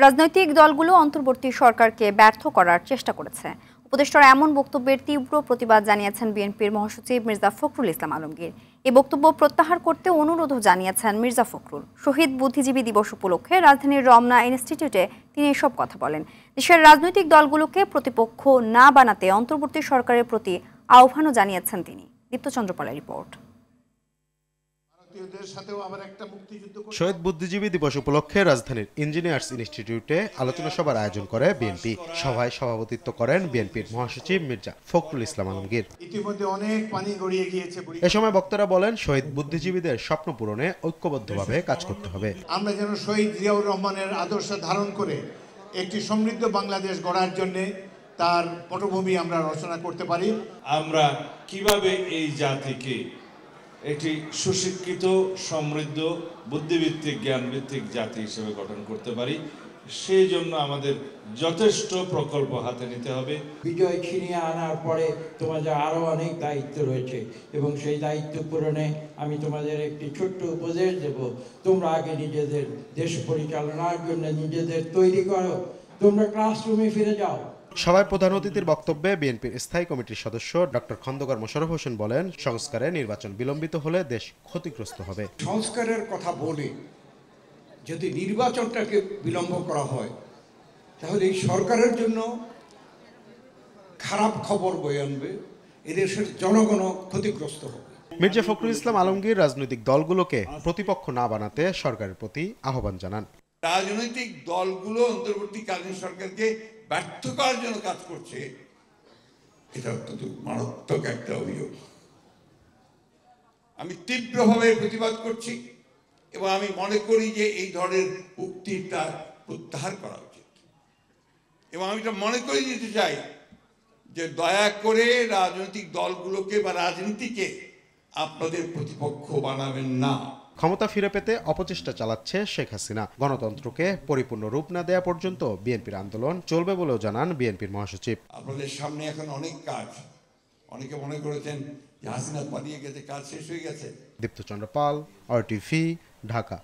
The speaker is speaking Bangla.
রাজনৈতিক দলগুলো অন্তর্বর্তী সরকারকে ব্যর্থ করার চেষ্টা করেছে। উপদেষ্টার এমন বক্তব্যের তীব্র প্রতিবাদ জানিয়েছেন বিএনপির মহাসচিব মির্জা ফখরুল ইসলাম আলমগীর। এই বক্তব্য প্রত্যাহার করতে অনুরোধও জানিয়েছেন মির্জা ফখরুল। শহীদ বুদ্ধিজীবী দিবস উপলক্ষে রাজধানীর রমনা ইনস্টিটিউটে তিনি এসব কথা বলেন। দেশের রাজনৈতিক দলগুলোকে প্রতিপক্ষ না বানাতে অন্তর্বর্তী সরকারের প্রতি আহ্বানও জানিয়েছেন তিনি। দীপ্তচন্দ্র পালের রিপোর্ট। শহীদ বুদ্ধিজীবী দিবস উপলক্ষে রাজধানীর ইঞ্জিনিয়ার্স ইনস্টিটিউটে আলোচনা সভার আয়োজন করে বিএনপি। সভায় সভাপতিত্ব করেন বিএনপির মহাসচিব মির্জা ফখরুল ইসলাম আলমগীর। এ সময় বক্তারা বলেন, শহীদ বুদ্ধিজীবীদের স্বপ্ন পূরণে ঐক্যবদ্ধভাবে কাজ করতে হবে। আমরা যেন শহীদ জিয়াউর রহমানের আদর্শ ধারণ করে একটি সমৃদ্ধ বাংলাদেশ গড়ার জন্য তার পটভূমি আমরা রচনা করতে পারি। আমরা কিভাবে এই জাতিকে একটি সুশিক্ষিত, সমৃদ্ধ, বুদ্ধিভিত্তিক, জ্ঞানভিত্তিক জাতি হিসেবে গঠন করতে পারি, সেই জন্য আমাদের যথেষ্ট প্রকল্প হাতে নিতে হবে। বিজয় ছিনিয়ে আনার পরে তোমাদের আরও অনেক দায়িত্ব রয়েছে এবং সেই দায়িত্ব পূরণে আমি তোমাদের একটি ছোট্ট উপদেশ দেব। তোমরা আগে নিজেদের দেশ পরিচালনার জন্য নিজেদের তৈরি করো, তোমরা ক্লাসরুমে ফিরে যাও। সভায় প্রধান অতিথির বক্তব্যে বিএনপির স্থায়ী কমিটির সদস্য ডক্টর খন্দকার মোশাররফ হোসেন বলেন, সংস্কারে নির্বাচন বিলম্বিত হলে দেশ ক্ষতিগ্রস্ত হবে। সংস্কারের কথা বলে যদি নির্বাচনটাকে বিলম্ব করা হয় তাহলে এই সরকারের জন্য খারাপ খবর বয়ে আনবে, এদেশের জনগণ ক্ষতিগ্রস্ত হবে। মির্জা ফখরুল ইসলাম আলমগীর রাজনৈতিক দলগুলোকে প্রতিপক্ষ না বানাতে সরকারের প্রতি আহ্বান জানান। রাজনৈতিক দলগুলো অন্তর্বর্তীকালীন সরকারকে ব্যর্থ করার জন্য কাজ করছে, এটা অত্যন্ত মারাত্মক একটা অভিযোগ। আমি তীব্রভাবে প্রতিবাদ করছি এবং আমি মনে করি যে এই ধরনের উক্তিটা প্রত্যাহার করা উচিত। এবং আমি এটা মনে করে দিতে চাই যে দয়া করে রাজনৈতিক দলগুলোকে বা রাজনীতিকে আপনাদের প্রতিপক্ষ বানাবেন না। ক্ষমতা ফিরে পেতে অপচেষ্টা চালাচ্ছে শেখ হাসিনা। গণতন্ত্রকে পরিপূর্ণ রূপ না দেয়া পর্যন্ত বিএনপির আন্দোলন চলবে বলেও জানান বিএনপির মহাসচিব। আপনাদের সামনে এখন অনেক কাজ। অনেকে মনে করেছেন যে হাসিনা পালিয়ে গেছে, কাজ শেষ হয়ে গেছে। দীপ্তচন্দ্র পাল, RTV, ঢাকা।